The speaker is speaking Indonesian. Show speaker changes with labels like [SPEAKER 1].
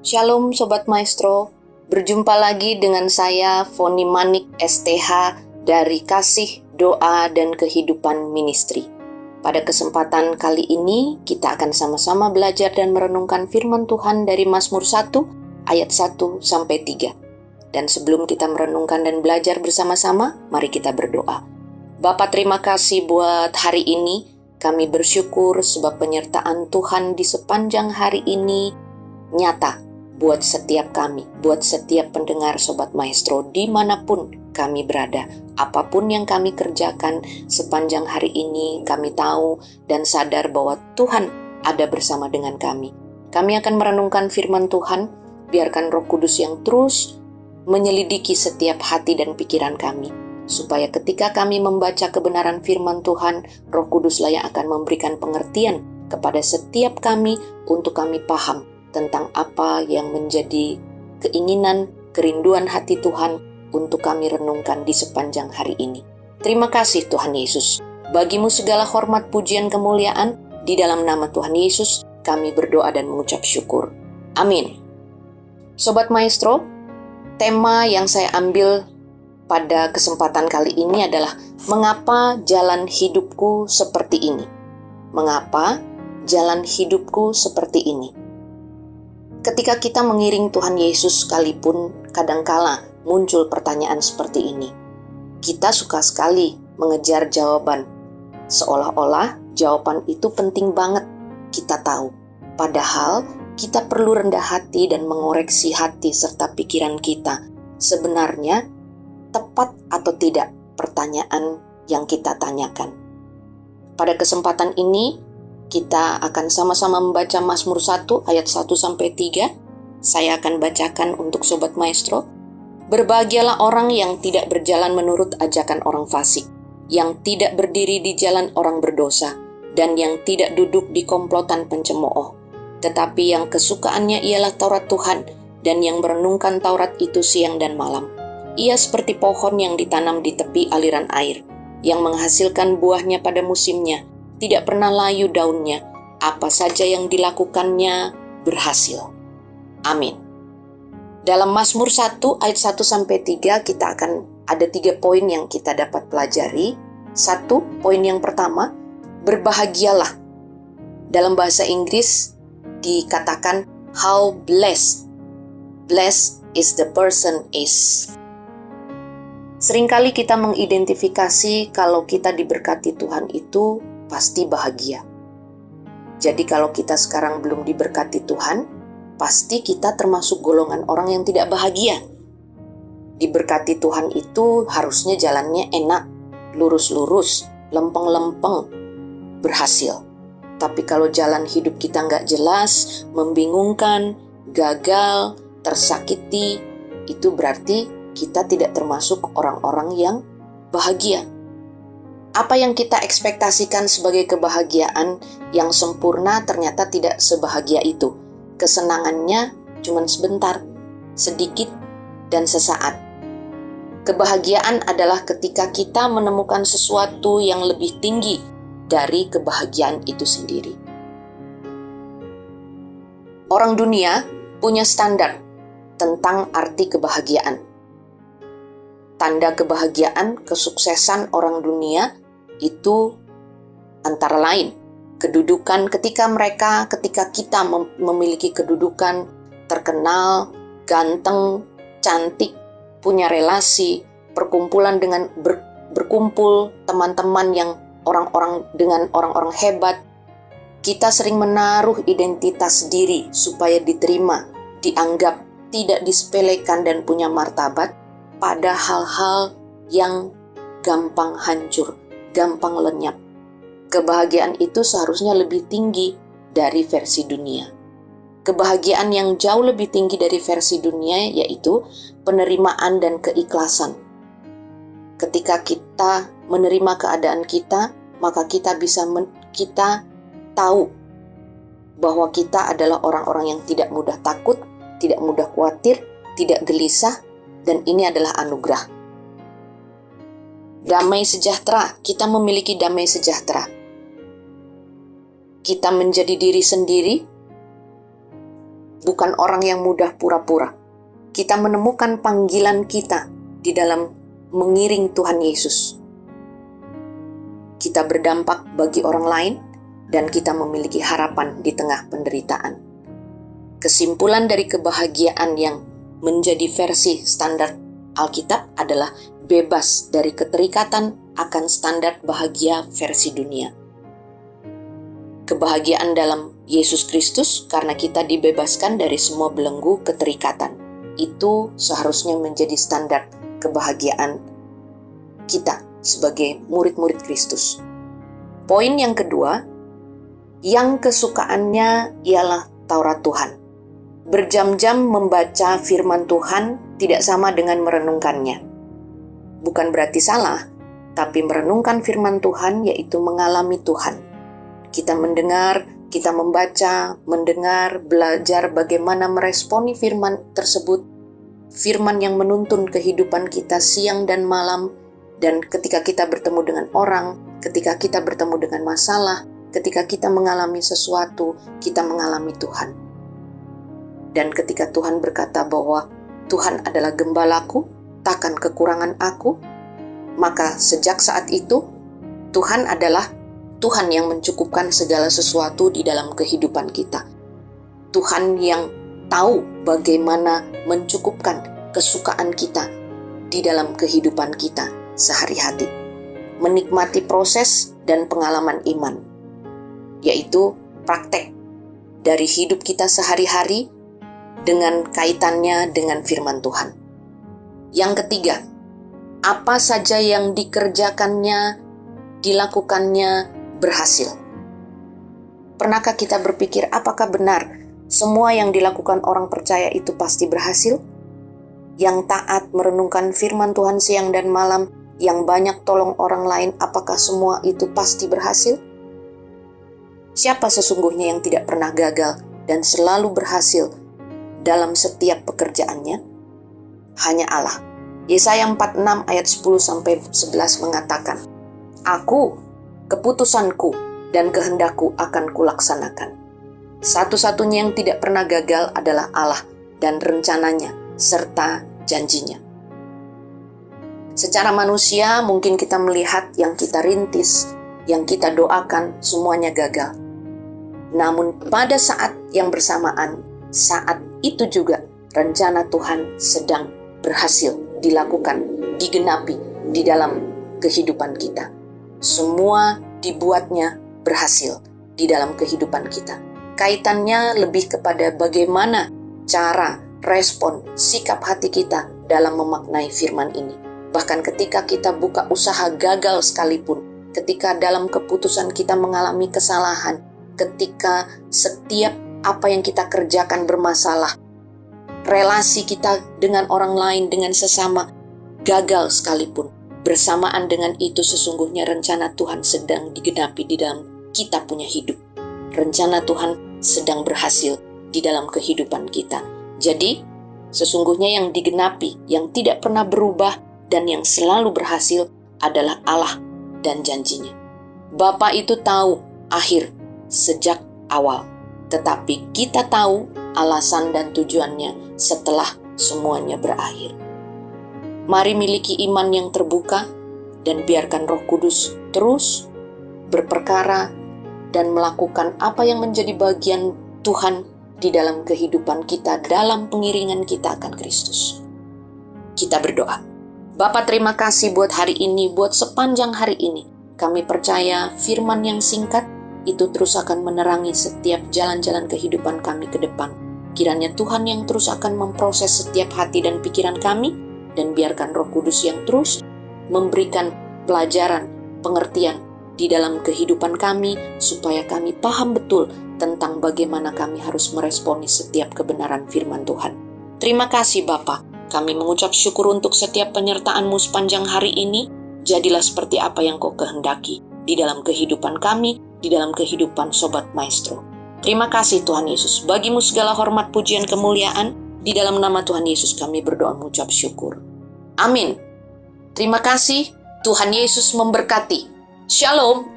[SPEAKER 1] Shalom Sobat Maestro, berjumpa lagi dengan saya Foni Manik STH dari Kasih, Doa, dan Kehidupan Ministry. Pada kesempatan kali ini kita akan sama-sama belajar dan merenungkan firman Tuhan dari Mazmur 1 ayat 1-3. Dan sebelum kita merenungkan dan belajar bersama-sama, mari kita berdoa. Bapa, terima kasih buat hari ini. Kami bersyukur sebab penyertaan Tuhan di sepanjang hari ini nyata buat setiap kami, buat setiap pendengar Sobat Maestro dimanapun kami berada. Apapun yang kami kerjakan sepanjang hari ini, kami tahu dan sadar bahwa Tuhan ada bersama dengan kami. Kami akan merenungkan firman Tuhan, biarkan Roh Kudus yang terus menyelidiki setiap hati dan pikiran kami, supaya ketika kami membaca kebenaran firman Tuhan, Roh Kuduslah yang akan memberikan pengertian kepada setiap kami untuk kami paham tentang apa yang menjadi keinginan, kerinduan hati Tuhan untuk kami renungkan di sepanjang hari ini. Terima kasih Tuhan Yesus. Bagimu segala hormat, pujian, kemuliaan. Di dalam nama Tuhan Yesus kami berdoa dan mengucap syukur. Amin. Sobat Maestro, tema yang saya ambil pada kesempatan kali ini adalah mengapa jalan hidupku seperti ini? Mengapa jalan hidupku seperti ini? Ketika kita mengiring Tuhan Yesus sekalipun, kadangkala muncul pertanyaan seperti ini. Kita suka sekali mengejar jawaban, seolah-olah jawaban itu penting banget kita tahu. Padahal kita perlu rendah hati dan mengoreksi hati serta pikiran kita. Sebenarnya tepat atau tidak pertanyaan yang kita tanyakan. Pada kesempatan ini, kita akan sama-sama membaca Mazmur 1 ayat 1-3. Saya akan bacakan untuk Sobat Maestro. Berbahagialah orang yang tidak berjalan menurut ajakan orang fasik, yang tidak berdiri di jalan orang berdosa, dan yang tidak duduk di komplotan pencemooh. Tetapi yang kesukaannya ialah Taurat Tuhan, dan yang merenungkan Taurat itu siang dan malam. Ia seperti pohon yang ditanam di tepi aliran air, yang menghasilkan buahnya pada musimnya, tidak pernah layu daunnya, apa saja yang dilakukannya berhasil. Amin. Dalam Mazmur 1 ayat 1-3 kita akan ada 3 poin yang kita dapat pelajari. 1, poin yang pertama, berbahagialah. Dalam bahasa Inggris dikatakan how blessed. Blessed is the person is. Seringkali kita mengidentifikasi kalau kita diberkati Tuhan itu pasti bahagia. Jadi kalau kita sekarang belum diberkati Tuhan, pasti kita termasuk golongan orang yang tidak bahagia. Diberkati Tuhan itu harusnya jalannya enak, lurus-lurus, lempeng-lempeng, berhasil. Tapi kalau jalan hidup kita nggak jelas, membingungkan, gagal, tersakiti, itu berarti kita tidak termasuk orang-orang yang bahagia. Apa yang kita ekspektasikan sebagai kebahagiaan yang sempurna ternyata tidak sebahagia itu. Kesenangannya cuma sebentar, sedikit, dan sesaat. Kebahagiaan adalah ketika kita menemukan sesuatu yang lebih tinggi dari kebahagiaan itu sendiri. Orang dunia punya standar tentang arti kebahagiaan. Tanda kebahagiaan, kesuksesan orang dunia itu antara lain kedudukan ketika kita memiliki kedudukan, terkenal, ganteng, cantik, punya relasi, perkumpulan dengan berkumpul teman-teman yang dengan orang-orang hebat. Kita sering menaruh identitas diri supaya diterima, dianggap, tidak disepelekan dan punya martabat pada hal-hal yang gampang hancur, gampang lenyap. Kebahagiaan itu seharusnya lebih tinggi dari versi dunia. Kebahagiaan yang jauh lebih tinggi dari versi dunia yaitu penerimaan dan keikhlasan. Ketika kita menerima keadaan kita, maka kita tahu bahwa kita adalah orang-orang yang tidak mudah takut, tidak mudah khawatir, tidak gelisah, dan ini adalah anugerah. Damai sejahtera, kita memiliki damai sejahtera. Kita menjadi diri sendiri, bukan orang yang mudah pura-pura. Kita menemukan panggilan kita di dalam mengiring Tuhan Yesus. Kita berdampak bagi orang lain dan kita memiliki harapan di tengah penderitaan. Kesimpulan dari kebahagiaan yang menjadi versi standar Alkitab adalah bebas dari keterikatan akan standar bahagia versi dunia. Kebahagiaan dalam Yesus Kristus karena kita dibebaskan dari semua belenggu keterikatan. Itu seharusnya menjadi standar kebahagiaan kita sebagai murid-murid Kristus. Poin yang kedua, yang kesukaannya ialah Taurat Tuhan. Berjam-jam membaca firman Tuhan tidak sama dengan merenungkannya. Bukan berarti salah, tapi merenungkan firman Tuhan yaitu mengalami Tuhan. Kita mendengar, kita membaca, mendengar, belajar bagaimana meresponi firman tersebut. Firman yang menuntun kehidupan kita siang dan malam. Dan ketika kita bertemu dengan orang, ketika kita bertemu dengan masalah, ketika kita mengalami sesuatu, kita mengalami Tuhan. Dan ketika Tuhan berkata bahwa Tuhan adalah gembalaku, takkan kekurangan aku, maka sejak saat itu, Tuhan adalah Tuhan yang mencukupkan segala sesuatu di dalam kehidupan kita. Tuhan yang tahu bagaimana mencukupkan kesukaan kita di dalam kehidupan kita sehari-hari. Menikmati proses dan pengalaman iman, yaitu praktek dari hidup kita sehari-hari dengan kaitannya dengan firman Tuhan. Yang ketiga, apa saja yang dikerjakannya, dilakukannya berhasil. Pernahkah kita berpikir apakah benar semua yang dilakukan orang percaya itu pasti berhasil? Yang taat merenungkan firman Tuhan siang dan malam, yang banyak tolong orang lain, apakah semua itu pasti berhasil? Siapa sesungguhnya yang tidak pernah gagal dan selalu berhasil dalam setiap pekerjaannya? Hanya Allah. Yesaya 46 ayat 10-11 mengatakan, Aku, keputusanku, dan kehendakku akan kulaksanakan. Satu-satunya yang tidak pernah gagal adalah Allah dan rencananya serta janjinya. Secara manusia mungkin kita melihat yang kita rintis, yang kita doakan semuanya gagal. Namun pada saat yang bersamaan, saat itu juga rencana Tuhan sedang berhasil dilakukan, digenapi di dalam kehidupan kita. Semua dibuatnya berhasil di dalam kehidupan kita. Kaitannya lebih kepada bagaimana cara, respon, sikap hati kita dalam memaknai firman ini. Bahkan ketika kita buka usaha gagal sekalipun, ketika dalam keputusan kita mengalami kesalahan, ketika setiap apa yang kita kerjakan bermasalah, relasi kita dengan orang lain, dengan sesama gagal sekalipun, bersamaan dengan itu sesungguhnya rencana Tuhan sedang digenapi di dalam kita punya hidup. Rencana Tuhan sedang berhasil di dalam kehidupan kita. Jadi, sesungguhnya yang digenapi, yang tidak pernah berubah dan yang selalu berhasil adalah Allah dan janjinya. Bapa itu tahu akhir sejak awal, tetapi kita tahu alasan dan tujuannya setelah semuanya berakhir. Mari miliki iman yang terbuka dan biarkan Roh Kudus terus berperkara dan melakukan apa yang menjadi bagian Tuhan di dalam kehidupan kita, dalam pengiringan kita akan Kristus. Kita berdoa. Bapa, terima kasih buat hari ini, buat sepanjang hari ini. Kami percaya firman yang singkat itu terus akan menerangi setiap jalan-jalan kehidupan kami ke depan. Kiranya Tuhan yang terus akan memproses setiap hati dan pikiran kami, dan biarkan Roh Kudus yang terus memberikan pelajaran, pengertian di dalam kehidupan kami, supaya kami paham betul tentang bagaimana kami harus meresponi setiap kebenaran firman Tuhan. Terima kasih Bapa, kami mengucap syukur untuk setiap penyertaan-Mu sepanjang hari ini. Jadilah seperti apa yang Kau kehendaki di dalam kehidupan kami, di dalam kehidupan Sobat Maestro. Terima kasih Tuhan Yesus. Bagimu segala hormat, pujian, kemuliaan. Di dalam nama Tuhan Yesus kami berdoa mengucap syukur. Amin. Terima kasih. Tuhan Yesus memberkati. Shalom.